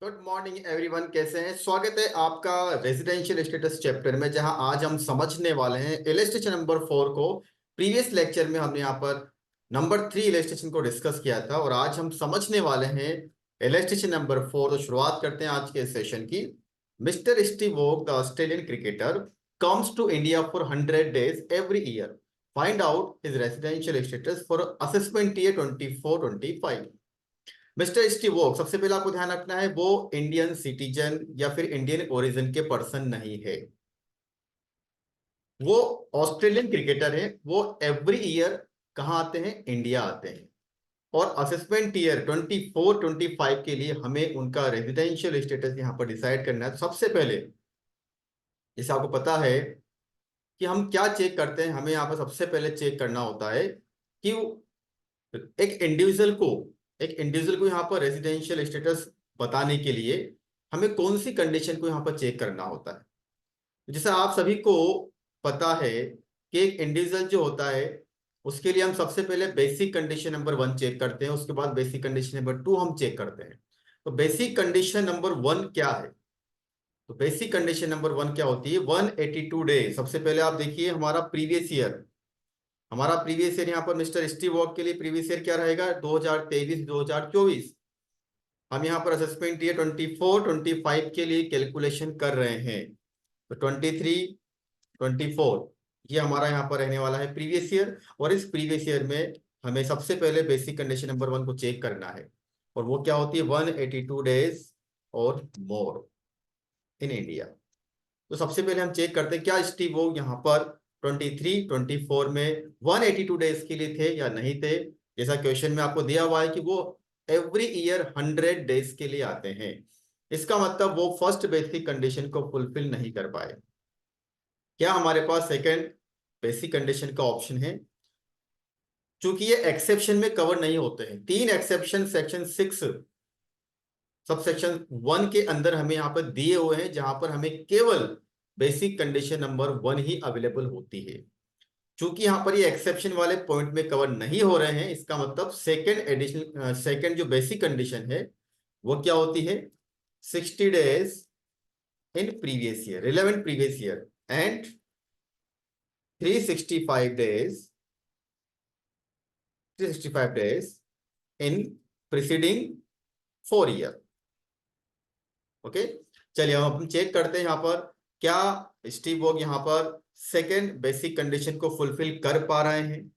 Good morning everyone, कैसे हैं? स्वागत है आपका रेजिडेंशियल स्टेटस चैप्टर में, जहां आज हम समझने वाले हैं इलस्ट्रेशन नंबर 4 को। प्रीवियस लेक्चर में हमने यहाँ पर नंबर 3 इलस्ट्रेशन को डिस्कस किया था और आज हम समझने वाले हैं इलस्ट्रेशन नंबर 4। तो शुरुआत करते हैं आज के सेशन की। Mister Steve Walk, the Australian cricketer, comes to India for 100 days every year. Find out his residential status for assessment year 24-25। Mister Steve Walk, सबसे पहले आपको ध्यान रखना है वो इंडियन सिटीजन या फिर इंडियन ओरिजिन के पर्सन नहीं है। वो ऑस्ट्रेलियन क्रिकेटर है। वो एवरी ईयर कहाँ आते हैं? इंडिया आते हैं। और असेसमेंट ईयर 24-25 के लिए हमें उनका रेजिडेंशियल स्टेटस यहाँ पर डिसाइड करना है। तो सबसे पहले, जैसे आपको पता है कि हम क्या चेक करते हैं, हमें यहाँ पर सबसे पहले चेक करना होता है कि एक इंडिविजुअल को यहाँ पर रेजिडेंशियल स्टेटस बताने के लिए हमें कौन सी कंडीशन को यहाँ पर चेक करना होता है। जैसे आप सभी को पता है कि एक इंडिविजुअल जो होता है उसके लिए हम सबसे पहले बेसिक कंडीशन नंबर 1 चेक करते हैं, उसके बाद बेसिक कंडीशन नंबर 2 हम चेक करते हैं। तो बेसिक कंडीशन नंबर 1 क्या है? तो बेसिक कंडीशन नंबर 1 क्या होती है? 182 डे। सबसे पहले आप देखिए हमारा प्रीवियस ईयर यहाँ पर मिस्टर स्टीव वॉक के लिए प्रीवियस ईयर क्या रहेगा? 2023-2024। हम यहाँ पर असेसमेंट ईयर 24-25 के लिए कैलकुलेशन कर रहे हैं। तो 23-24 ये हमारा यहाँ पर रहने वाला है प्रीवियस ईयर। और इस प्रीवियस ईयर में हमें सबसे पहले बेसिक कंडीशन नंबर 1 को चेक करना है, और वो क्या होती है? 182 डेज और मोर इन इंडिया। तो सबसे पहले हम चेक करते हैं क्या स्टीव वॉक यहाँ पर 23-24 में 182 डेज के लिए थे या नहीं थे। जैसा क्वेश्चन में आपको दिया हुआ है कि वो एवरी ईयर 100 डेज के लिए आते हैं, इसका मतलब वो फर्स्ट बेसिक कंडीशन को फुलफिल नहीं कर पाए। क्या हमारे पास सेकंड बेसिक कंडीशन का ऑप्शन है? क्योंकि ये एक्सेप्शन में कवर नहीं होते हैं, 3 एक्सेप्शन सेक्शन 6 सब सेक्शन 1 के अंदर हमें यहाँ पर दिए हुए हैं, जहां पर हमें केवल बेसिक कंडीशन नंबर 1 ही अवेलेबल होती है। चूंकि यहाँ पर ये एक्सेप्शन वाले पॉइंट में कवर नहीं हो रहे हैं, इसका मतलब सेकंड जो बेसिक कंडीशन है वो क्या होती है? 60 days in previous year, relevant previous year, and 365 days 365 days in preceding 4 year. Okay, चलिए अब हम चेक करते हैं यहाँ पर क्या स्टीव वॉक यहाँ पर सेकेंड बेसिक कंडीशन को फुलफिल कर पा रहे हैं।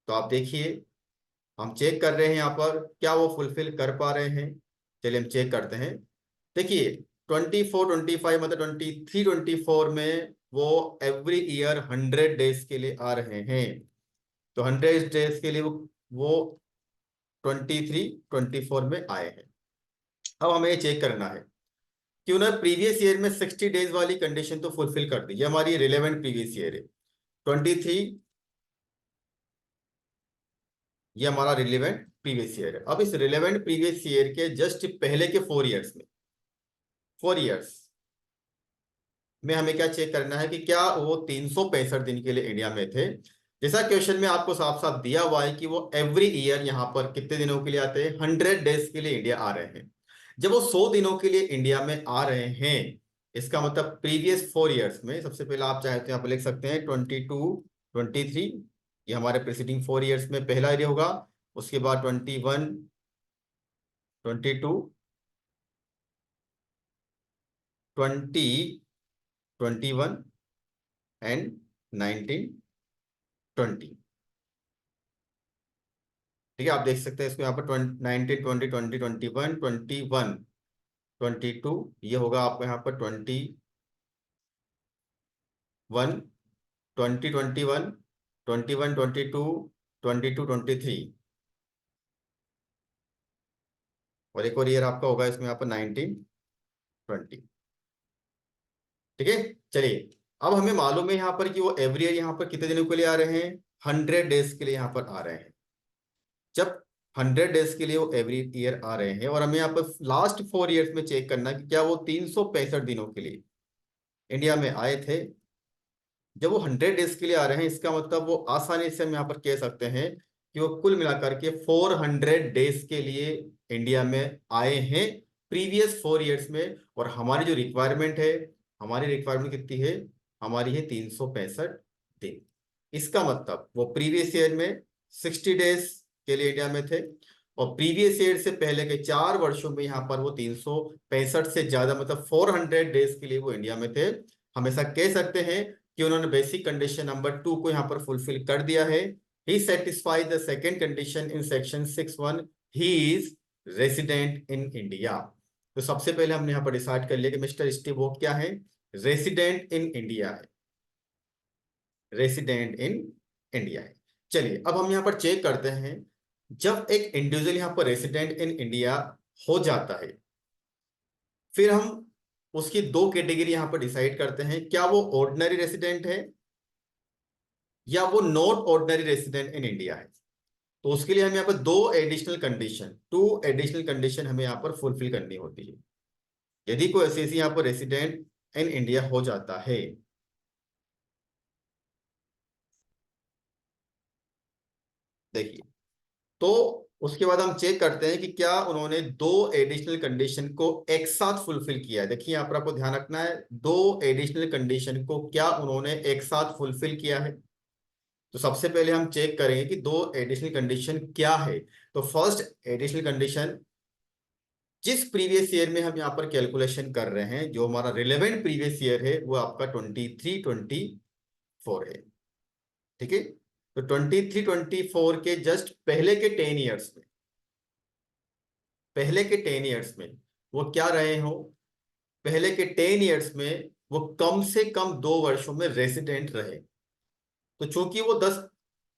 तो आप देखिए, हम चेक कर रहे हैं यहाँ पर क्या वो फुलफिल कर पा रहे हैं। चलिए हम चेक करते हैं। देखिए 24-25 मतलब 23-24 में वो एवरी ईयर 100 डेज के लिए आ रहे हैं। तो 100 डेज के लिए वो 23-24 में आए हैं। अब हमें ये चेक करना है कि उन्होंने प्रीवियस ईयर में 60 डेज वाली कंडीशन तो फुलफिल कर दी, ये हमारी रिलेवेंट प्रीवियस ईयर है। 23 ये हमारा रिलेवेंट प्रीवियस ईयर है। अब इस रिलेवेंट प्रीवियस ईयर के जस्ट पहले के 4 इयर्स में हमें क्या चेक करना है कि क्या वो 365 दिन के लिए इंडिया में थे। जैसा क्वेश्चन में आपको साफ साफ दिया हुआ है कि वो एवरी ईयर यहाँ पर कितने दिनों के लिए आते हैं? 100 डेज के लिए इंडिया आ रहे हैं। जब वो 100 दिनों के लिए इंडिया में आ रहे हैं, इसका मतलब प्रीवियस 4 इयर्स में, सबसे पहले आप चाहे तो यहाँ पर लिख सकते हैं 22-23, ये हमारे प्रीसीडिंग 4 इयर्स में पहला ईयर होगा। उसके बाद 21, 22, 21 एंड 19-20। ठीक है, आप देख सकते हैं इसको यहाँ पर 19-20-20-21-21-22, ये होगा आपको यहाँ पर 21-20-21-22-23, और एक और ईयर आपका होगा इसमें यहाँ पर 19-20। ठीक है, चलिए अब हमें मालूम है यहाँ पर कि वो एवरी ईयर यहाँ पर कितने दिनों के लिए आ रहे हैं? 100 डेज के लिए यहाँ पर आ रहे हैं। जब 100 डेज के लिए वो एवरी ईयर आ रहे हैं, और हमें यहाँ पर लास्ट 4 इयर्स में चेक करना कि क्या वो 365 दिनों के लिए इंडिया में आए थे। जब वो 100 डेज के लिए आ रहे हैं, इसका मतलब वो आसानी से हम यहाँ पर कह सकते हैं कि वो कुल मिलाकर के 400 डेज के लिए इंडिया में आए हैं प्रीवियस 4 ईयर्स में, और हमारी जो रिक्वायरमेंट है, हमारी रिक्वायरमेंट कितनी है, हमारी है 365 दिन। इसका मतलब वो प्रीवियस ईयर में 60 डेज के लिए इंडिया में थे, और प्रीवियस ईयर से पहले के 4 वर्षों में यहाँ पर वो 365 से ज्यादा, मतलब 400 डेज के लिए वो इंडिया में थे। हम ऐसा कह सकते हैं कि उन्होंने बेसिक कंडीशन नंबर 2 को यहाँ पर फुलफिल कर दिया है। He satisfy the second condition in section 6(1), he is resident in India. तो सबसे पहले हमने यहाँ पर डिसाइड कर लिया कि मिस्टर स्टीव वो क्या है, रेसिडेंट इन इंडिया है, रेसिडेंट इन इंडिया है। चलिए अब हम यहाँ पर चेक करते हैं, जब एक इंडिविजुअल यहाँ पर रेसिडेंट इन इंडिया हो जाता है, फिर हम उसकी 2 कैटेगरी यहाँ पर डिसाइड करते हैं, क्या वो ऑर्डिनरी रेसिडेंट है या वो not ordinary resident in India है। तो उसके लिए हमें यहाँ पर 2 एडिशनल कंडीशन हमें यहाँ पर फुलफिल करनी होती है। यदि कोई ऐसी यहाँ पर रेसिडेंट इन इंडिया हो जाता है, देखिए, तो उसके बाद हम चेक करते हैं कि क्या उन्होंने 2 एडिशनल कंडीशन को एक साथ फुलफिल किया है। देखिए यहाँ पर आपको ध्यान रखना है, 2 एडिशनल कंडीशन को क्या उन्होंने एक साथ फुलफिल किया है। तो सबसे पहले हम चेक करेंगे कि 2 एडिशनल कंडीशन क्या है। तो फर्स्ट एडिशनल कंडीशन, जिस प्रीवियस ईयर में हम यहाँ पर कैलकुलेशन कर रहे हैं, जो हमारा रिलेवेंट प्रीवियस ईयर है, वो आपका 23-24 है। ठीक है, तो 23-24 के जस्ट पहले के 10 ईयर्स में, पहले के 10 ईयर्स में वो क्या रहे हो, पहले के 10 ईयर्स में वो कम से कम 2 वर्षों में रेसिडेंट रहे। तो चूंकि वो 10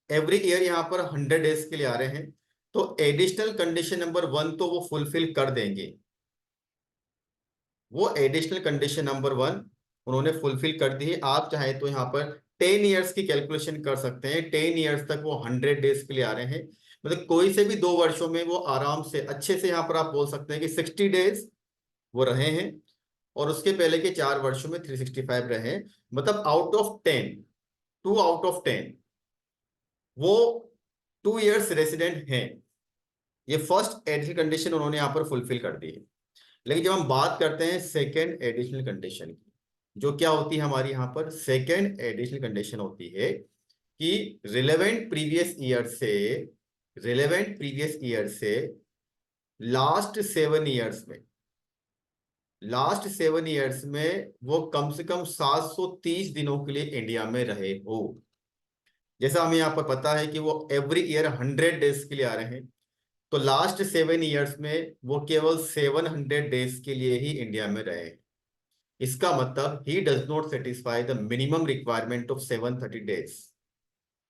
एवरी ईयर यहाँ पर 100 डेज के लिए आ रहे हैं, तो एडिशनल कंडीशन नंबर 1 तो वो फुलफिल कर देंगे। वो एडिशनल कंडीशन नंबर 1 उन्होंने फुलफिल कर दी है। आप चाहे तो यहाँ पर 10 ईयर्स की कैलकुलेशन कर सकते हैं, 10 ईयर्स तक वो 100 डेज के लिए आ रहे हैं, मतलब कोई से भी 2 वर्षों में वो आराम से अच्छे से यहाँ पर आप बोल सकते हैं कि 60 डेज वो रहे हैं, और उसके पहले के 4 वर्षों में 365 रहे हैं। मतलब आउट ऑफ 10, 2 आउट ऑफ 10 वो 2 ईयर्स रेसिडेंट हैं। ये फर्स्ट एडिशनल कंडीशन उन्होंने यहाँ पर फुलफिल कर दी है। लेकिन जब हम बात करते हैं सेकेंड एडिशनल कंडीशन की, जो क्या होती है हमारी यहाँ पर सेकेंड एडिशनल कंडीशन होती है कि रिलेवेंट प्रीवियस ईयर से लास्ट 7 ईयर्स में, वो कम से कम 730 दिनों के लिए इंडिया में रहे हो। जैसा हमें यहाँ पर पता है कि वो एवरी ईयर 100 डेज के लिए आ रहे हैं, तो लास्ट 7 ईयर्स में वो केवल 700 डेज के लिए ही इंडिया में रहे। इसका मतलब he does not satisfy the minimum requirement of 730 days.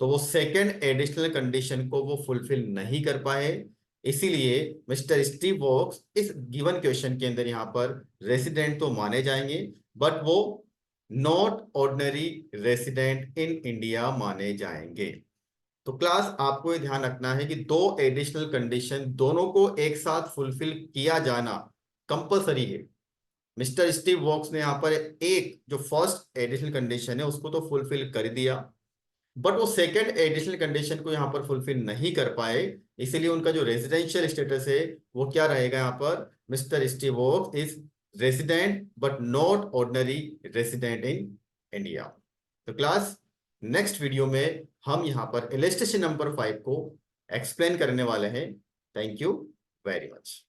तो वो सेकेंड एडिशनल कंडीशन को वो फुलफिल नहीं कर पाए। इसीलिए मिस्टर स्टीव वॉक्स इस गिवन क्वेश्चन के अंदर यहाँ पर रेसिडेंट तो माने जाएंगे, बट वो not ordinary resident in India माने जाएंगे। तो क्लास आपको ये ध्यान रखना है कि 2 एडिशनल कंडीशन दोनों को एक साथ फुलफिल किया जाना कंपलसरी है। मिस्टर स्टीव वॉक्स ने यहाँ पर एक जो फर्स्ट एडिशनल कंडीशन है उसको तो फुलफिल कर दिया, बट वो सेकंड एडिशनल कंडीशन को यहाँ पर फुलफिल नहीं कर पाए। इसीलिए उनका जो रेजिडेंशियल स्टेटस है वो क्या रहेगा, यहाँ पर Mister Steve Walks is resident but not ordinary resident in India. तो क्लास नेक्स्ट वीडियो में हम यहाँ पर इलस्ट्रेशन नंबर 5 को एक्सप्लेन करने वाले हैं। Thank you very much.